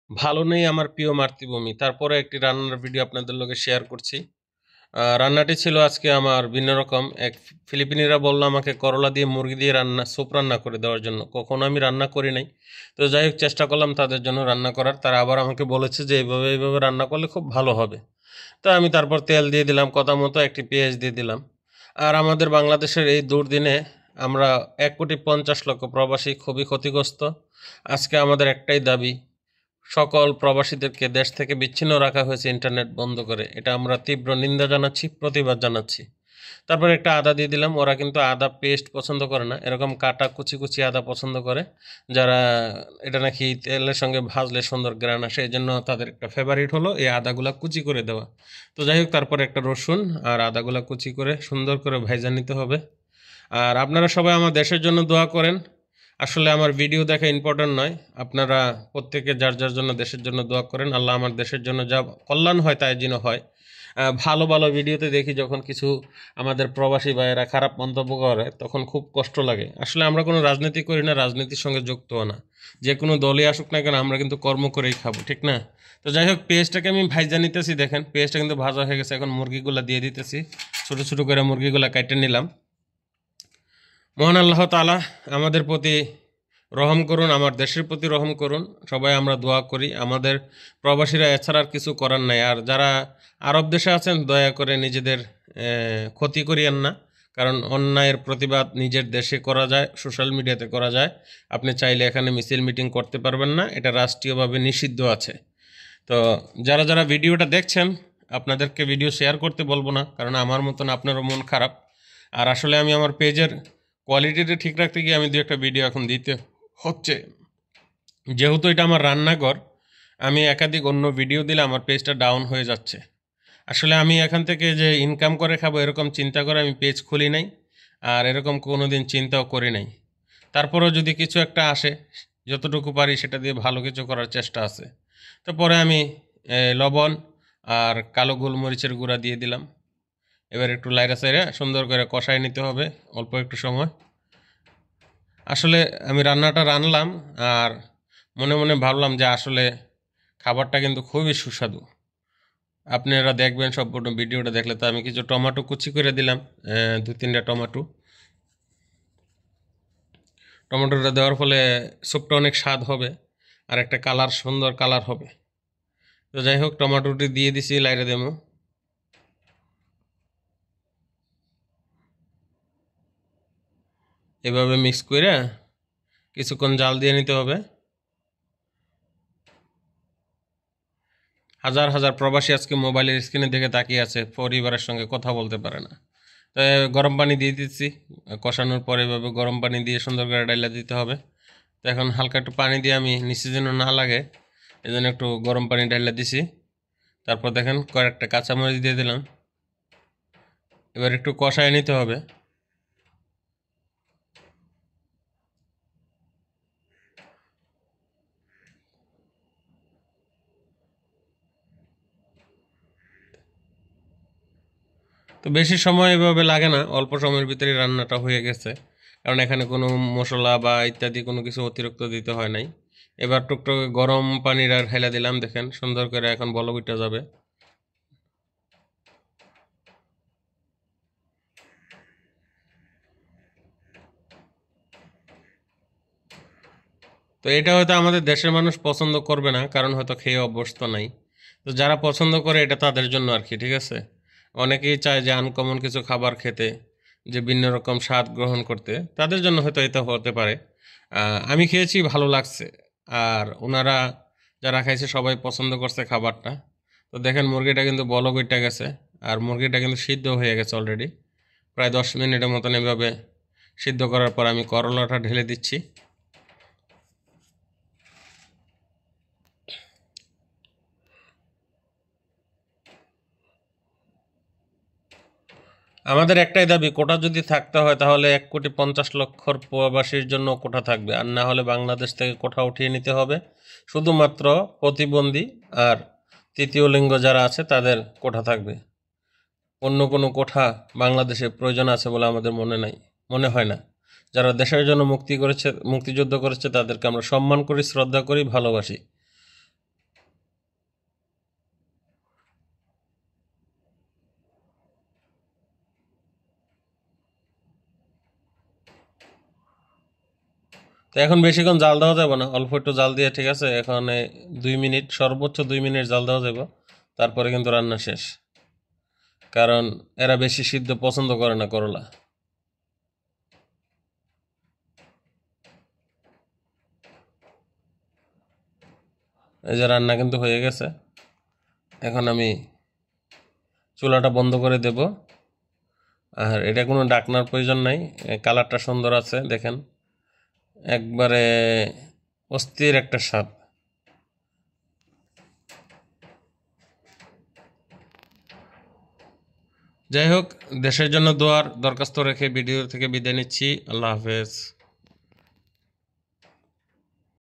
ভালো নেই আমার প্রিয় মাতৃভূমি। তারপরে একটি রান্নার ভিডিও আপনাদের লগে শেয়ার করছি। রান্নাটি ছিল আজকে আমার ভিন্ন রকম। এক ফিলিপিনিরা বলল আমাকে করলা দিয়ে মুরগি দিয়ে স্যুপ রান্না করে দেওয়ার জন্য। কখনো আমি রান্না করি নাই। তো যাই হোক চেষ্টা করলাম তাদের জন্য রান্না করার। তারা আবার আমাকে বলেছে যে এইভাবে রান্না করলে খুব ভালো হবে। তো আমি তারপর তেল দিয়ে দিলাম, কথা মতো একটি পেঁয়াজ দিয়ে দিলাম। আর আমাদের বাংলাদেশের এই দুর্দিনে আমরা 1,50,00,000 প্রবাসী খুবই ক্ষতিগ্রস্ত। আজকে আমাদের একটাই দাবি, সকল প্রবাসীদেরকে দেশ থেকে বিচ্ছিন্ন রাখা হয়েছে ইন্টারনেট বন্ধ করে। এটা আমরা তীব্র নিন্দা জানাচ্ছি, প্রতিবাদ জানাচ্ছি। তারপরে একটা আদা দিয়ে দিলাম। ওরা কিন্তু আদা পেস্ট পছন্দ করে না, এরকম কাটা কুচি কুচি আদা পছন্দ করে, যারা এটা নাকি তেলের সঙ্গে ভাজলে সুন্দর গ্রান আসে, এই জন্য তাদের একটা ফেভারিট হলো এই আদাগুলা কুচি করে দেওয়া। তো যাই হোক, তারপরে একটা রসুন আর আদাগুলা কুচি করে সুন্দর করে ভাইজা নিতে হবে। আর আপনারা সবাই আমার দেশের জন্য দোয়া করেন। আসলে আমার ভিডিও দেখা ইম্পর্টেন্ট নয়, আপনারা প্রত্যেকে যার যার জন্য দেশের জন্য দোয়া করেন। আল্লাহ আমার দেশের জন্য যা কল্যাণ হয় তাই যেন হয়। ভালো ভালো ভিডিওতে দেখি যখন কিছু আমাদের প্রবাসী ভাইয়েরা খারাপ মন্তব্য করে, তখন খুব কষ্ট লাগে। আসলে আমরা কোনো রাজনীতি করি না, রাজনীতির সঙ্গে যুক্তও না। যে কোনো দলই আসুক না কেন, আমরা কিন্তু কর্ম করেই খাবো, ঠিক না? তো যাই হোক, পেঁয়াজটাকে আমি ভাইজা নিতেছি। দেখেন পেঁয়াজটা কিন্তু ভাজা হয়ে গেছে। এখন মুরগিগুলা দিয়ে দিতেছি। ছোটো ছোটো করে মুরগিগুলা কেটে নিলাম। মহান আল্লাহ তাআলা আমাদের প্রতি রহম করুন, আমার দেশের প্রতি রহম করুন। সবাই আমরা দোয়া করি। আমাদের প্রবাসীরা এছাড়া আর কিছু করার নাই। আর যারা আরব দেশে আছেন, দয়া করে নিজেদের ক্ষতি করিয়েন না। কারণ অন্যায়ের প্রতিবাদ নিজের দেশে করা যায়, সোশ্যাল মিডিয়াতে করা যায়। আপনি চাইলে এখানে মিছিল মিটিং করতে পারবেন না, এটা রাষ্ট্রীয়ভাবে নিষিদ্ধ আছে। তো যারা যারা ভিডিওটা দেখছেন, আপনাদেরকে ভিডিও শেয়ার করতে বলবো না, কারণ আমার মতন আপনারও মন খারাপ। আর আসলে আমি আমার পেজের কোয়ালিটিটা ঠিক রাখতে গিয়ে আমি দু একটা ভিডিও এখন দিতে হচ্ছে। যেহেতু এটা আমার রান্নাঘর, আমি একাধিক অন্য ভিডিও দিলে আমার পেজটা ডাউন হয়ে যাচ্ছে। আসলে আমি এখান থেকে যে ইনকাম করে খাবো এরকম চিন্তা করে আমি পেজ খুলি নাই, আর এরকম কোনো দিন চিন্তাও করি নাই। তারপরেও যদি কিছু একটা আসে, যতটুকু পারি সেটা দিয়ে ভালো কিছু করার চেষ্টা আছে। তো পরে আমি লবণ আর কালো গোলমরিচের গুঁড়া দিয়ে দিলাম। এবার একটু লাইরা সাইরা সুন্দর করে কষায় নিতে হবে অল্প একটু সময়। আসলে আমি রান্নাটা রানলাম, আর মনে মনে ভাবলাম যে আসলে খাবারটা কিন্তু খুবই সুস্বাদু। আপনারা দেখবেন সম্পূর্ণ ভিডিওটা দেখলে। তো আমি কিছু টমেটো কুচি করে দিলাম, 2-3টা টমেটোটা দেওয়ার ফলে স্যুপটা অনেক স্বাদ হবে, আর একটা কালার, সুন্দর কালার হবে। তো যাই হোক, টমেটোটি দিয়ে দিছি, লাইরে দেবো। এভাবে মিক্স করে কিছুক্ষণ জাল দিয়ে নিতে হবে। হাজার হাজার প্রবাসী আজকে মোবাইলের স্ক্রিনে দেখে তাকিয়ে আছে, পরিবারের সঙ্গে কথা বলতে পারে না। তো গরম পানি দিয়ে দিচ্ছি। কষানোর পরে এভাবে গরম পানি দিয়ে সুন্দর করে ডাইলা দিতে হবে। তো এখন হালকা একটু পানি দিয়ে আমি নিচে যেন না লাগে, এই জন্য একটু গরম পানি ডাইলা দিছি। তারপর দেখেন কয়েকটা কাঁচামরিচ দিয়ে দিলাম। এবার একটু কষায় নিতে হবে। তো বেশি সময় এভাবে লাগে না, অল্প সময়ের ভিতরে রান্নাটা হয়ে গেছে, কারণ এখানে কোনো মশলা বা ইত্যাদি কোনো কিছু অতিরিক্ত দিতে হয় নাই। এবার টুকটুক গরম পানির আর ঢেলে দিলাম। দেখেন সুন্দর করে এখন বলক উঠে যাবে। তো এটা হয়তো আমাদের দেশের মানুষ পছন্দ করবে না, কারণ হয়তো খেয়ে অভ্যস্ত নাই। তো যারা পছন্দ করে এটা তাদের জন্য আর কি, ঠিক আছে। অনেকেই চায় যে আনকমন কিছু খাবার খেতে, যে ভিন্ন রকম স্বাদ গ্রহণ করতে, তাদের জন্য হয়তো এটা হতে পারে। আমি খেয়েছি, ভালো লাগছে। আর ওনারা যারা খাইছে সবাই পছন্দ করছে খাবারটা। তো দেখেন মুরগিটা কিন্তু বলক উঠে গেছে, আর মুরগিটা কিন্তু সিদ্ধ হয়ে গেছে অলরেডি। প্রায় 10 মিনিটের মতন এভাবে সিদ্ধ করার পর আমি করলাটা ঢেলে দিচ্ছি। আমাদের একটাই দাবি, কোটা যদি থাকতে হয় তাহলে 1,50,00,000 প্রবাসীর জন্য কোটা থাকবে, আর না হলে বাংলাদেশ থেকে কোটা উঠিয়ে নিতে হবে। শুধুমাত্র প্রতিবন্ধী আর তৃতীয় লিঙ্গ যারা আছে তাদের কোটা থাকবে। অন্য কোনো কোঠা বাংলাদেশে প্রয়োজন আছে বলে আমাদের মনে হয় না। যারা দেশের জন্য মুক্তিযুদ্ধ করেছে তাদেরকে আমরা সম্মান করি, শ্রদ্ধা করি, ভালোবাসি। তো এখন বেশিক্ষণ জাল দেওয়া যাবে না, অল্প একটু জাল দিয়ে, ঠিক আছে, এখন 2 মিনিট, সর্বোচ্চ 2 মিনিট জাল দেওয়া যাবে, তারপরে কিন্তু রান্না শেষ। কারণ এরা বেশি সিদ্ধ পছন্দ করে না করলা। এই যে রান্না কিন্তু হয়ে গেছে, এখন আমি চুলাটা বন্ধ করে দেব। আর এটা কোনো ঢাকনার প্রয়োজন নাই, কালারটা সুন্দর আছে দেখেন, একবারে অস্থির একটা স্বাদ। যাই হোক, দেশের জন্য দোয়ার দরখাস্ত রেখে ভিডিও থেকে বিদায় নিচ্ছি। আল্লাহ হাফেজ।